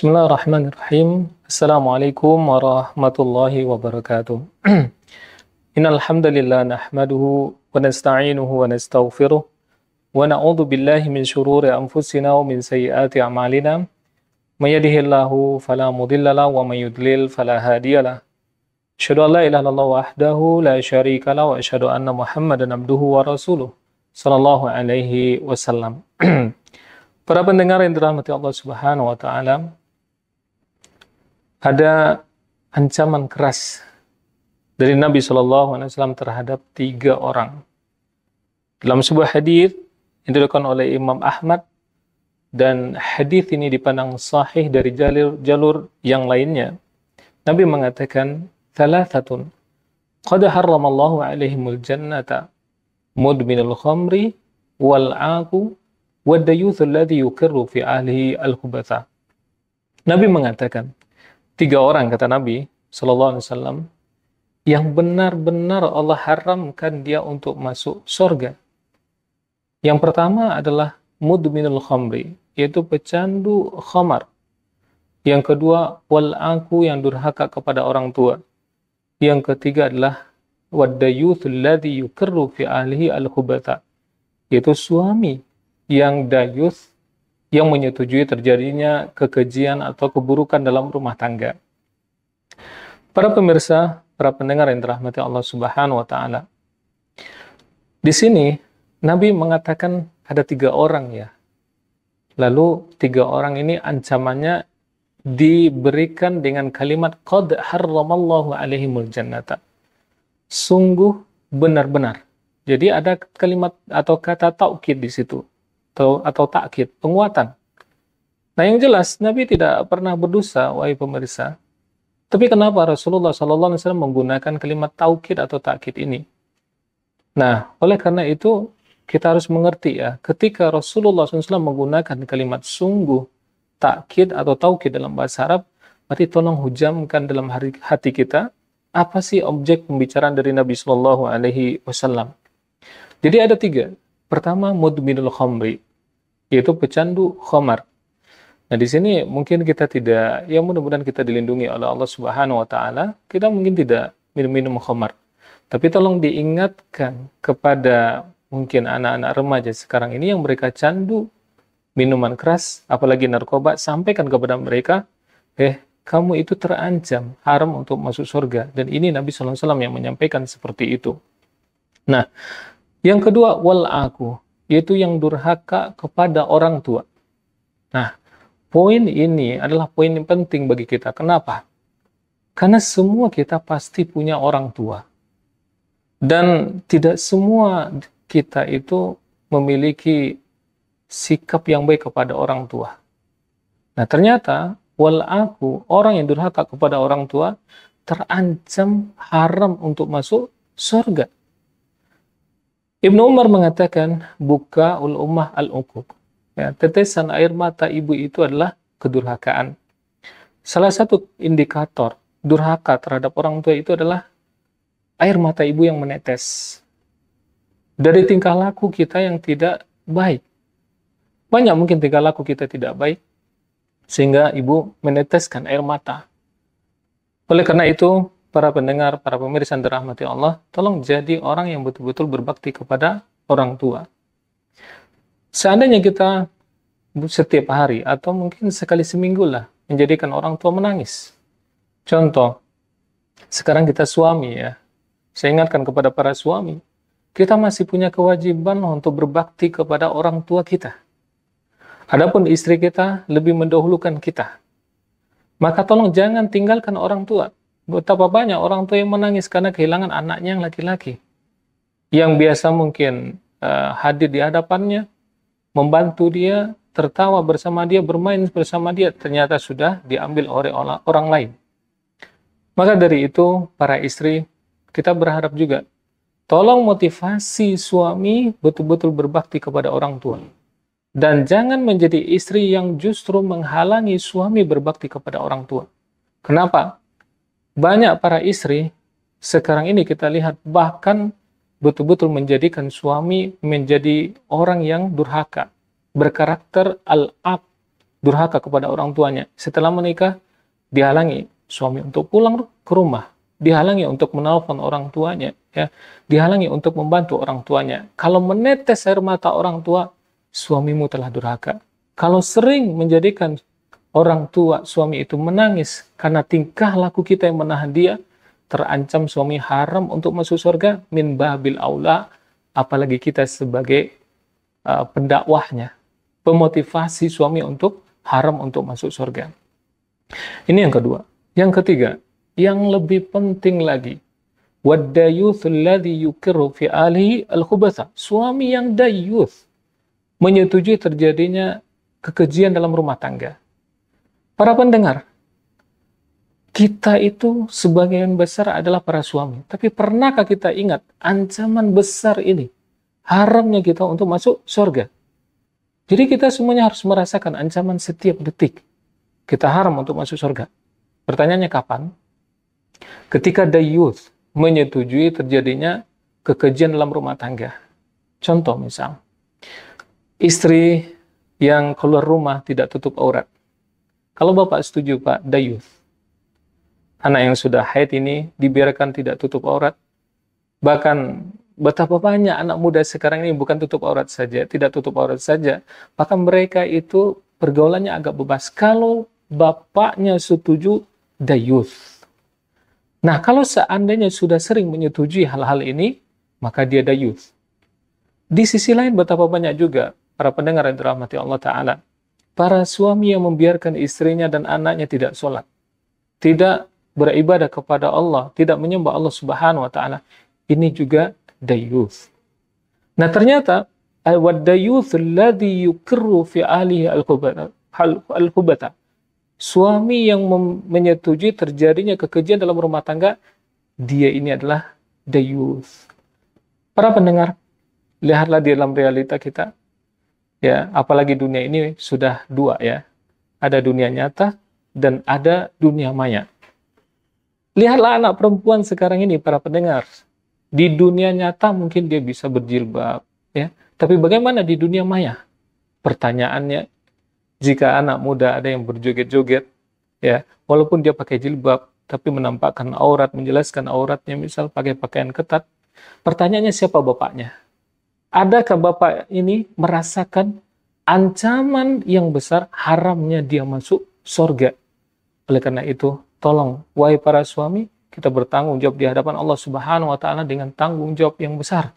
Bismillahirrahmanirrahim. Assalamualaikum warahmatullahi wabarakatuh. Innal hamdalillah nahmaduhu wa nasta'inuhu wa nastaghfiruh wa na'udzu billahi min shururi anfusina wa min sayyiati a'malina. May yahdihillahu fala mudilla lahu wa may yudlil fala hadiyalah. Asyhadu an la ilaha illallah wahdahu la syarika lahu wa asyhadu anna Muhammadan abduhu wa rasuluh sallallahu alaihi wasallam. Para pendengar yang dirahmati Allah Subhanahu wa taala, ada ancaman keras dari Nabi SAW terhadap 3 orang. Dalam sebuah hadis yang diriwayatkan oleh Imam Ahmad, dan hadis ini dipandang sahih dari jalur yang lainnya. Nabi mengatakan, "Thalathatun qad harramallahu alaihimul jannata, mudminul khamri wal 'aqu wad dayuthul ladzi yukirru fi ahlihi al-khubatha." Nabi mengatakan, 3 orang, kata Nabi SAW, yang benar-benar Allah haramkan dia untuk masuk surga. Yang pertama adalah mudminul khamri, yaitu pecandu khamar. Yang kedua, wal aku, yang durhaka kepada orang tua. Yang ketiga adalah waddayuthul ladzi yukirru fi ahlihi al-khubatha, yaitu suami yang dayuth, yang menyetujui terjadinya kekejian atau keburukan dalam rumah tangga. Para pemirsa, para pendengar yang dirahmati Allah Subhanahu wa taala. Di sini Nabi mengatakan ada 3 orang ya. Lalu 3 orang ini ancamannya diberikan dengan kalimat qad harramallahu alaihimul jannata. Sungguh benar-benar. Jadi ada kalimat atau kata taukid di situ. Atau takkid, penguatan. Nah, yang jelas Nabi tidak pernah berdosa, wahai pemirsa. Tapi kenapa Rasulullah SAW menggunakan kalimat taukid atau takkid ini? Nah, oleh karena itu kita harus mengerti ya, ketika Rasulullah SAW menggunakan kalimat sungguh, takkid atau taukid dalam bahasa Arab, berarti tolong hujamkan dalam hati kita, apa sih objek pembicaraan dari Nabi SAW? Jadi ada 3. Pertama, mudminul khamri, yaitu pecandu khamar. Nah, di sini mungkin kita tidak, ya mudah-mudahan kita dilindungi oleh Allah Subhanahu wa taala, kita mungkin tidak minum-minum khamar. Tapi tolong diingatkan kepada mungkin anak-anak remaja sekarang ini yang mereka candu minuman keras, apalagi narkoba, sampaikan kepada mereka, kamu itu terancam haram untuk masuk surga. Dan ini Nabi SAW yang menyampaikan seperti itu. Nah, yang kedua, wal aku, yaitu yang durhaka kepada orang tua. Nah, poin ini adalah poin yang penting bagi kita. Kenapa? Karena semua kita pasti punya orang tua. Dan tidak semua kita itu memiliki sikap yang baik kepada orang tua. Nah, ternyata wal aku, orang yang durhaka kepada orang tua, terancam haram untuk masuk surga. Ibnu Umar mengatakan, buka ul ummah al-uquq. Ya, tetesan air mata ibu itu adalah kedurhakaan. Salah satu indikator durhaka terhadap orang tua itu adalah air mata ibu yang menetes. Dari tingkah laku kita yang tidak baik. Banyak mungkin tingkah laku kita tidak baik, sehingga ibu meneteskan air mata. Oleh karena itu, para pendengar, para pemirsa yang dirahmati Allah, tolong jadi orang yang betul-betul berbakti kepada orang tua. Seandainya kita setiap hari, atau mungkin sekali seminggu lah, menjadikan orang tua menangis. Contoh, sekarang kita suami ya, saya ingatkan kepada para suami, kita masih punya kewajiban untuk berbakti kepada orang tua kita. Adapun istri kita lebih mendahulukan kita. Maka tolong jangan tinggalkan orang tua. Betapa banyak orang tua yang menangis karena kehilangan anaknya yang laki-laki. Yang biasa mungkin hadir di hadapannya, membantu dia, tertawa bersama dia, bermain bersama dia, ternyata sudah diambil oleh orang lain. Maka dari itu, para istri, kita berharap juga, tolong motivasi suami betul-betul berbakti kepada orang tua. Dan jangan menjadi istri yang justru menghalangi suami berbakti kepada orang tua. Kenapa? Banyak para istri, sekarang ini kita lihat, bahkan betul-betul menjadikan suami menjadi orang yang durhaka, berkarakter al-ab, durhaka kepada orang tuanya. Setelah menikah, dihalangi suami untuk pulang ke rumah, dihalangi untuk menelpon orang tuanya, ya, dihalangi untuk membantu orang tuanya. Kalau menetes air mata orang tua, suamimu telah durhaka. Kalau sering menjadikan orang tua suami itu menangis karena tingkah laku kita yang menahan dia, terancam suami haram untuk masuk surga, min babil aula, apalagi kita sebagai pendakwahnya, pemotivasi suami untuk haram untuk masuk surga. Ini yang kedua. Yang ketiga, yang lebih penting lagi, waddayuthul ladzi yuqirru fi alihi al-khubatha. Suami yang dayuth menyetujui terjadinya kekejian dalam rumah tangga. Para pendengar, kita itu sebagian besar adalah para suami. Tapi pernahkah kita ingat ancaman besar ini? Haramnya kita untuk masuk surga. Jadi kita semuanya harus merasakan ancaman setiap detik. Kita haram untuk masuk surga. Pertanyaannya kapan? Ketika dayuth menyetujui terjadinya kekejian dalam rumah tangga. Contoh misal, istri yang keluar rumah tidak tutup aurat. Kalau bapak setuju Pak, dayuth, anak yang sudah haid ini dibiarkan tidak tutup aurat. Bahkan betapa banyak anak muda sekarang ini bukan tutup aurat saja, tidak tutup aurat saja. Bahkan mereka itu pergaulannya agak bebas. Kalau bapaknya setuju, dayuth. Nah, kalau seandainya sudah sering menyetujui hal-hal ini, maka dia dayuth. Di sisi lain betapa banyak juga para pendengar yang dirahmati Allah Ta'ala, para suami yang membiarkan istrinya dan anaknya tidak sholat, tidak beribadah kepada Allah, tidak menyembah Allah Subhanahu wa Ta'ala. Ini juga dayuth. Nah, ternyata wad-dayuth alladhi yuqirru fi ahlihi al-khubatha. Suami yang menyetujui terjadinya kekejian dalam rumah tangga, dia ini adalah dayuth. Para pendengar, lihatlah di dalam realita kita, ya, apalagi dunia ini sudah dua, ya. Ada dunia nyata dan ada dunia maya. Lihatlah anak perempuan sekarang ini, para pendengar. Di dunia nyata mungkin dia bisa berjilbab, ya. Tapi bagaimana di dunia maya? Pertanyaannya, jika anak muda ada yang berjoget-joget, ya, walaupun dia pakai jilbab, tapi menampakkan aurat, menjelaskan auratnya, misal pakai pakaian ketat, pertanyaannya siapa bapaknya? Adakah bapak ini merasakan ancaman yang besar haramnya dia masuk surga? Oleh karena itu, tolong, wahai para suami, kita bertanggung jawab di hadapan Allah Subhanahu wa Ta'ala dengan tanggung jawab yang besar.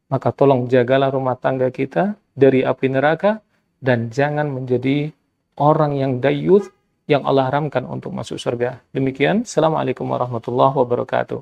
Maka tolong jagalah rumah tangga kita dari api neraka, dan jangan menjadi orang yang dayuth yang Allah haramkan untuk masuk surga. Demikian, Assalamualaikum warahmatullahi wabarakatuh.